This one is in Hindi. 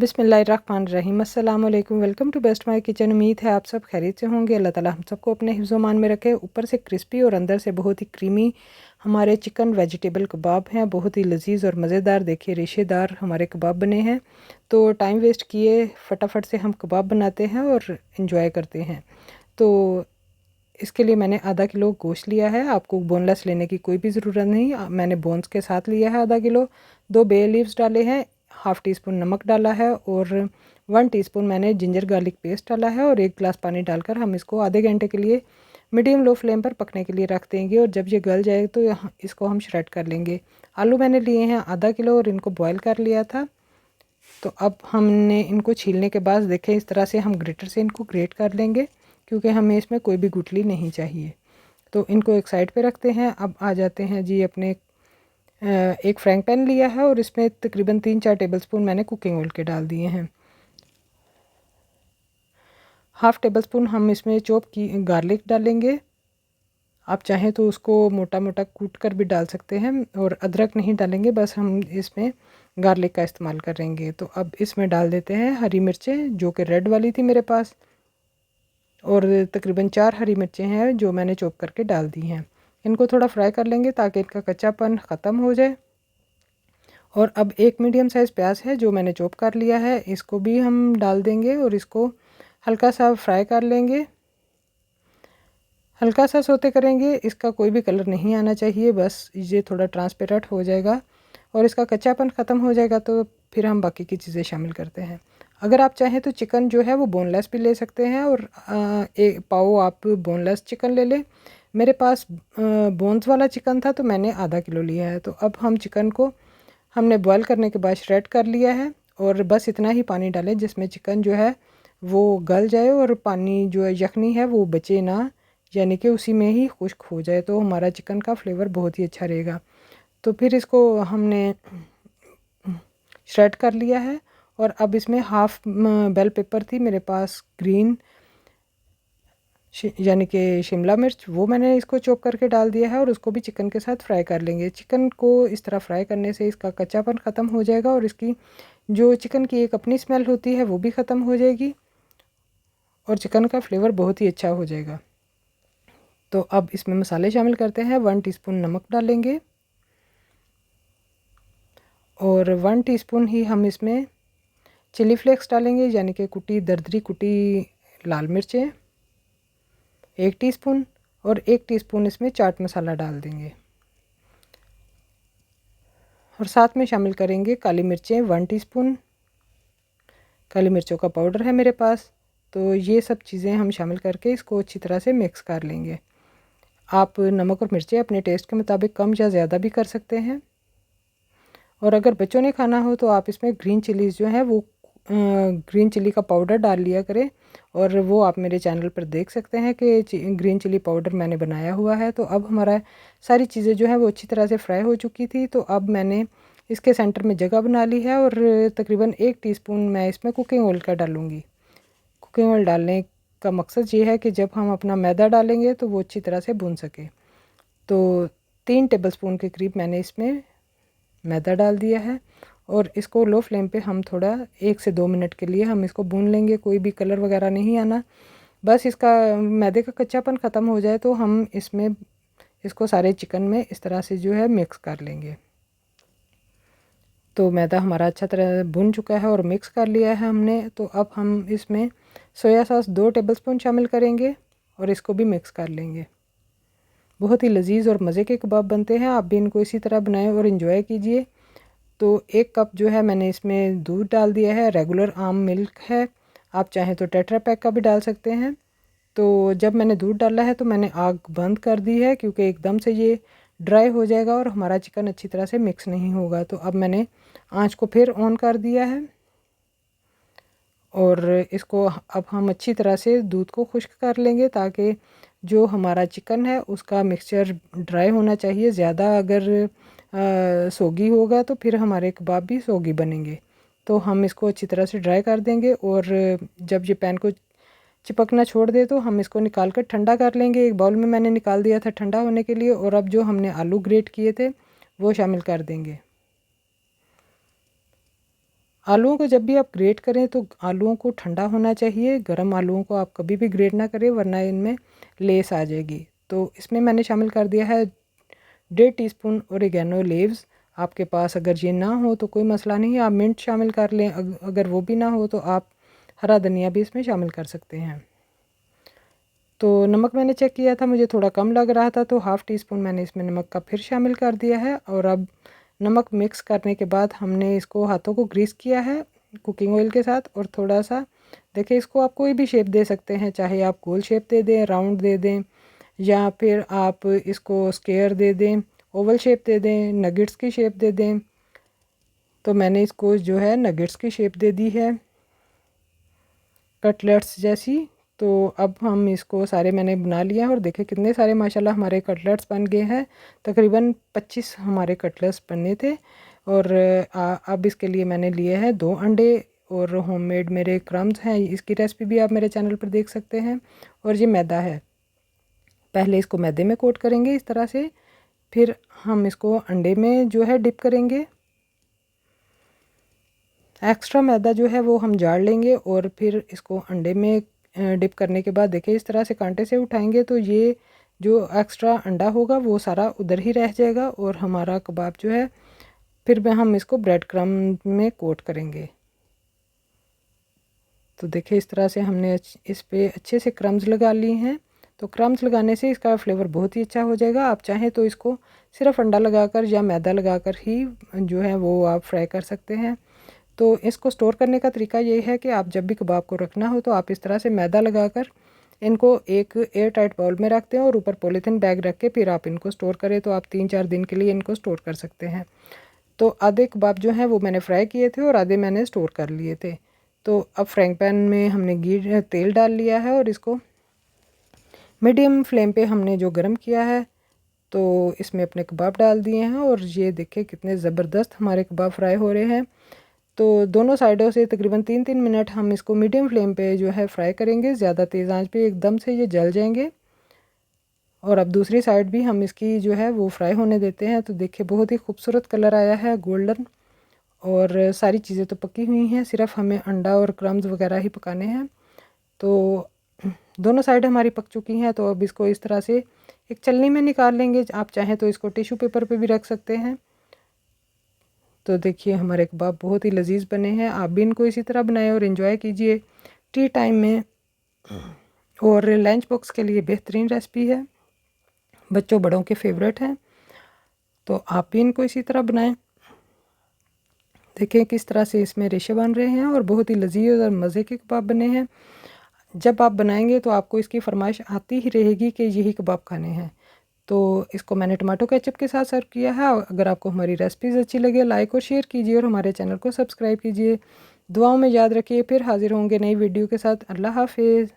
बिस्मिल्लाहिर्रहमानिर्रहीम। अस्सलाम वालेकुम। Welcome to best my kitchen. उम्मीद है आप सब खैरियत से होंगे। अल्लाह ताला हम सबको अपने हिफ्ज़-ओ-मान में रखे। ऊपर से क्रिस्पी और अंदर से बहुत ही क्रीमी हमारे चिकन वेजिटेबल कबाब हैं। बहुत ही लजीज और मज़ेदार, देखिए रेशेदार हमारे कबाब बने हैं। तो टाइम वेस्ट किए फटाफट से हम कबाब बनाते हैं और इन्जॉय करते हैं। तो इसके लिए मैंने आधा किलो गोश्त लिया है। आपको बोनलेस लेने की कोई भी ज़रूरत नहीं, मैंने बोन्स के साथ लिया है आधा किलो। 2 बे लीव्स डाले हैं, हाफ़ टी स्पून नमक डाला है और 1 टीस्पून मैंने जिंजर गार्लिक पेस्ट डाला है और 1 गिलास पानी डालकर हम इसको आधे घंटे के लिए मीडियम लो फ्लेम पर पकने के लिए रख देंगे। और जब ये गल जाए तो इसको हम श्रेड कर लेंगे। आलू मैंने लिए हैं आधा किलो और इनको बॉयल कर लिया था। तो अब हमने इनको छीलने के बाद देखें इस तरह से हम ग्रेटर से इनको ग्रेट कर लेंगे, क्योंकि हमें इसमें कोई भी गुठली नहीं चाहिए। तो इनको एक साइड पे रखते हैं। अब आ जाते हैं जी अपने एक फ्राइंग पैन लिया है और इसमें तकरीबन 3-4 टेबलस्पून मैंने कुकिंग ऑयल के डाल दिए हैं। हाफ़ टेबल स्पून हम इसमें चॉप की गार्लिक डालेंगे। आप चाहें तो उसको मोटा मोटा कूट कर भी डाल सकते हैं और अदरक नहीं डालेंगे, बस हम इसमें गार्लिक का इस्तेमाल करेंगे। तो अब इसमें डाल देते हैं हरी मिर्चें, जो कि रेड वाली थी मेरे पास, और तकरीबन 4 हरी मिर्चें हैं जो मैंने चॉप करके डाल दी हैं। इनको थोड़ा फ्राई कर लेंगे ताकि इनका कच्चापन ख़त्म हो जाए। और अब एक मीडियम साइज़ प्याज है जो मैंने चॉप कर लिया है, इसको भी हम डाल देंगे और इसको हल्का सा फ्राई कर लेंगे। हल्का सा सोते करेंगे, इसका कोई भी कलर नहीं आना चाहिए, बस ये थोड़ा ट्रांसपेरेंट हो जाएगा और इसका कच्चापन ख़त्म हो जाएगा तो फिर हम बाकी की चीज़ें शामिल करते हैं। अगर आप चाहें तो चिकन जो है वो बोनलेस भी ले सकते हैं और एक पाव आप बोनलेस चिकन ले लें। मेरे पास बोन्स वाला चिकन था तो मैंने आधा किलो लिया है। तो अब हम चिकन को हमने बॉयल करने के बाद श्रेड कर लिया है और बस इतना ही पानी डालें जिसमें चिकन जो है वो गल जाए और पानी जो है यखनी है वो बचे ना, यानी कि उसी में ही खुश्क हो जाए, तो हमारा चिकन का फ्लेवर बहुत ही अच्छा रहेगा। तो फिर इसको हमने श्रेड कर लिया है और अब इसमें हाफ़ बेल पेपर थी मेरे पास ग्रीन, यानी कि शिमला मिर्च, वो मैंने इसको चॉप करके डाल दिया है और उसको भी चिकन के साथ फ्राई कर लेंगे। चिकन को इस तरह फ्राई करने से इसका कच्चापन ख़त्म हो जाएगा और इसकी जो चिकन की एक अपनी स्मेल होती है वो भी ख़त्म हो जाएगी और चिकन का फ्लेवर बहुत ही अच्छा हो जाएगा। तो अब इसमें मसाले शामिल करते हैं। 1 टीस्पून नमक डालेंगे और 1 टीस्पून ही हम इसमें चिली फ्लेक्स डालेंगे, यानी कि कुटी दरदरी कुटी लाल मिर्चें 1 टीस्पून और 1 टीस्पून इसमें चाट मसाला डाल देंगे और साथ में शामिल करेंगे काली मिर्चें 1 टीस्पून। काली मिर्चों का पाउडर है मेरे पास। तो ये सब चीज़ें हम शामिल करके इसको अच्छी तरह से मिक्स कर लेंगे। आप नमक और मिर्चें अपने टेस्ट के मुताबिक कम या ज़्यादा भी कर सकते हैं। और अगर बच्चों ने खाना हो तो आप इसमें ग्रीन चिलीज़ जो है वो ग्रीन चिली का पाउडर डाल लिया करें, और वो आप मेरे चैनल पर देख सकते हैं कि ग्रीन चिली पाउडर मैंने बनाया हुआ है। तो अब हमारा सारी चीज़ें जो हैं वो अच्छी तरह से फ्राई हो चुकी थी। तो अब मैंने इसके सेंटर में जगह बना ली है और तकरीबन 1 टीस्पून मैं इसमें कुकिंग ऑयल का डालूँगी। कुकिंग ऑयल डालने का मकसद ये है कि जब हम अपना मैदा डालेंगे तो वो अच्छी तरह से भुन सके। तो 3 टेबलस्पून के करीब मैंने इसमें मैदा डाल दिया है और इसको लो फ्लेम पे हम थोड़ा 1 से 2 मिनट के लिए हम इसको भून लेंगे। कोई भी कलर वगैरह नहीं आना, बस इसका मैदे का कच्चापन ख़त्म हो जाए तो हम इसमें इसको सारे चिकन में इस तरह से जो है मिक्स कर लेंगे। तो मैदा हमारा अच्छा तरह भुन चुका है और मिक्स कर लिया है हमने। तो अब हम इसमें सोया सॉस 2 टेबलस्पून शामिल करेंगे और इसको भी मिक्स कर लेंगे। बहुत ही लजीज और मज़े के कबाब बनते हैं। आप भी इनको इसी तरह बनाएं और इन्जॉय कीजिए। तो 1 कप जो है मैंने इसमें दूध डाल दिया है, रेगुलर आम मिल्क है, आप चाहें तो टेट्रा पैक का भी डाल सकते हैं। तो जब मैंने दूध डाला है तो मैंने आग बंद कर दी है, क्योंकि एकदम से ये ड्राई हो जाएगा और हमारा चिकन अच्छी तरह से मिक्स नहीं होगा। तो अब मैंने आंच को फिर ऑन कर दिया है और इसको अब हम अच्छी तरह से दूध को खुश्क कर लेंगे, ताकि जो हमारा चिकन है उसका मिक्सचर ड्राई होना चाहिए। ज़्यादा अगर सोगी होगा तो फिर हमारे कबाब भी सोगी बनेंगे। तो हम इसको अच्छी तरह से ड्राई कर देंगे और जब ये पैन को चिपकना छोड़ दे तो हम इसको निकाल कर ठंडा कर लेंगे। एक बाउल में मैंने निकाल दिया था ठंडा होने के लिए, और अब जो हमने आलू ग्रेट किए थे वो शामिल कर देंगे। आलूओं को जब भी आप ग्रेट करें तो आलूओं को ठंडा होना चाहिए। गर्म आलूओं को आप कभी भी ग्रेट ना करें, वरना इनमें लेस आ जाएगी। तो इसमें मैंने शामिल कर दिया है 1.5 टीस्पून ओरिगेनो लीव्स। आपके पास अगर ये ना हो तो कोई मसला नहीं है, आप मिंट शामिल कर लें। अगर वो भी ना हो तो आप हरा धनिया भी इसमें शामिल कर सकते हैं। तो नमक मैंने चेक किया था, मुझे थोड़ा कम लग रहा था, तो हाफ़ टी स्पून मैंने इसमें नमक का फिर शामिल कर दिया है। और अब नमक मिक्स करने के बाद हमने इसको हाथों को ग्रीस किया है कुकिंग ऑयल के साथ। और थोड़ा सा देखिए, इसको आप कोई भी शेप दे सकते हैं, चाहे आप गोल शेप दे दें, राउंड दे दें, या फिर आप इसको स्क्वायर दे दें, ओवल शेप दे दें, नगेट्स की शेप दे दें। तो मैंने इसको जो है नगेट्स की शेप दे दी है, कटलेट्स जैसी। तो अब हम इसको सारे मैंने बना लिया है और देखें कितने सारे माशाल्लाह हमारे कटलेट्स बन गए हैं। तकरीबन 25 हमारे कटलेट्स बने थे। और अब इसके लिए मैंने लिए हैं 2 अंडे और होममेड मेरे क्रम्स हैं। इसकी रेसिपी भी आप मेरे चैनल पर देख सकते हैं। और ये मैदा है, पहले इसको मैदे में कोट करेंगे इस तरह से, फिर हम इसको अंडे में जो है डिप करेंगे। एक्स्ट्रा मैदा जो है वो हम जाड़ लेंगे और फिर इसको अंडे में डिप करने के बाद देखिए इस तरह से कांटे से उठाएंगे तो ये जो एक्स्ट्रा अंडा होगा वो सारा उधर ही रह जाएगा। और हमारा कबाब जो है फिर हम इसको ब्रेड क्रम में कोट करेंगे। तो देखिए इस तरह से हमने इस पे अच्छे से क्रम्स लगा लिए हैं। तो क्रम्स लगाने से इसका फ्लेवर बहुत ही अच्छा हो जाएगा। आप चाहें तो इसको सिर्फ अंडा लगाकर या मैदा लगाकर ही जो है वो आप फ्राई कर सकते हैं। तो इसको स्टोर करने का तरीका ये है कि आप जब भी कबाब को रखना हो तो आप इस तरह से मैदा लगाकर इनको एक एयर टाइट बाउल में रखते हैं और ऊपर पॉलीथीन बैग रख के फिर आप इनको स्टोर करें, तो आप 3-4 दिन के लिए इनको स्टोर कर सकते हैं। तो आधे कबाब जो हैं वो मैंने फ्राई किए थे और आधे मैंने स्टोर कर लिए थे। तो अब फ्राइंग पैन में हमने तेल डाल लिया है और इसको मीडियम फ्लेम पे हमने जो गर्म किया है, तो इसमें अपने कबाब डाल दिए हैं। और ये देखें कितने ज़बरदस्त हमारे कबाब फ्राई हो रहे हैं। तो दोनों साइडों से तकरीबन 3-3 मिनट हम इसको मीडियम फ्लेम पे जो है फ्राई करेंगे। ज़्यादा तेज़ आंच पे एकदम से ये जल जाएंगे। और अब दूसरी साइड भी हम इसकी जो है वो फ्राई होने देते हैं। तो देखिए बहुत ही खूबसूरत कलर आया है, गोल्डन। और सारी चीज़ें तो पकी हुई हैं, सिर्फ हमें अंडा और क्रम्स वगैरह ही पकाने हैं। तो दोनों साइड हमारी पक चुकी हैं। तो अब इसको इस तरह से एक छलनी में निकाल लेंगे। आप चाहें तो इसको टिश्यू पेपर पे भी रख सकते हैं। तो देखिए हमारे कबाब बहुत ही लजीज बने हैं। आप भी इनको इसी तरह बनाएं और इन्जॉय कीजिए टी टाइम में। और लंच बॉक्स के लिए बेहतरीन रेसिपी है, बच्चों बड़ों के फेवरेट हैं। तो आप भी इनको इसी तरह बनाएं। देखें किस तरह से इसमें रेशे बन रहे हैं और बहुत ही लजीज और मज़े के कबाब बने हैं। जब आप बनाएंगे तो आपको इसकी फरमाइश आती ही रहेगी कि यही कबाब खाने हैं। तो इसको मैंने टमाटो केचप के साथ सर्व किया है। अगर आपको हमारी रेसिपीज़ अच्छी लगे, लाइक और शेयर कीजिए और हमारे चैनल को सब्सक्राइब कीजिए। दुआओं में याद रखिए, फिर हाजिर होंगे नई वीडियो के साथ। अल्लाह हाफिज़।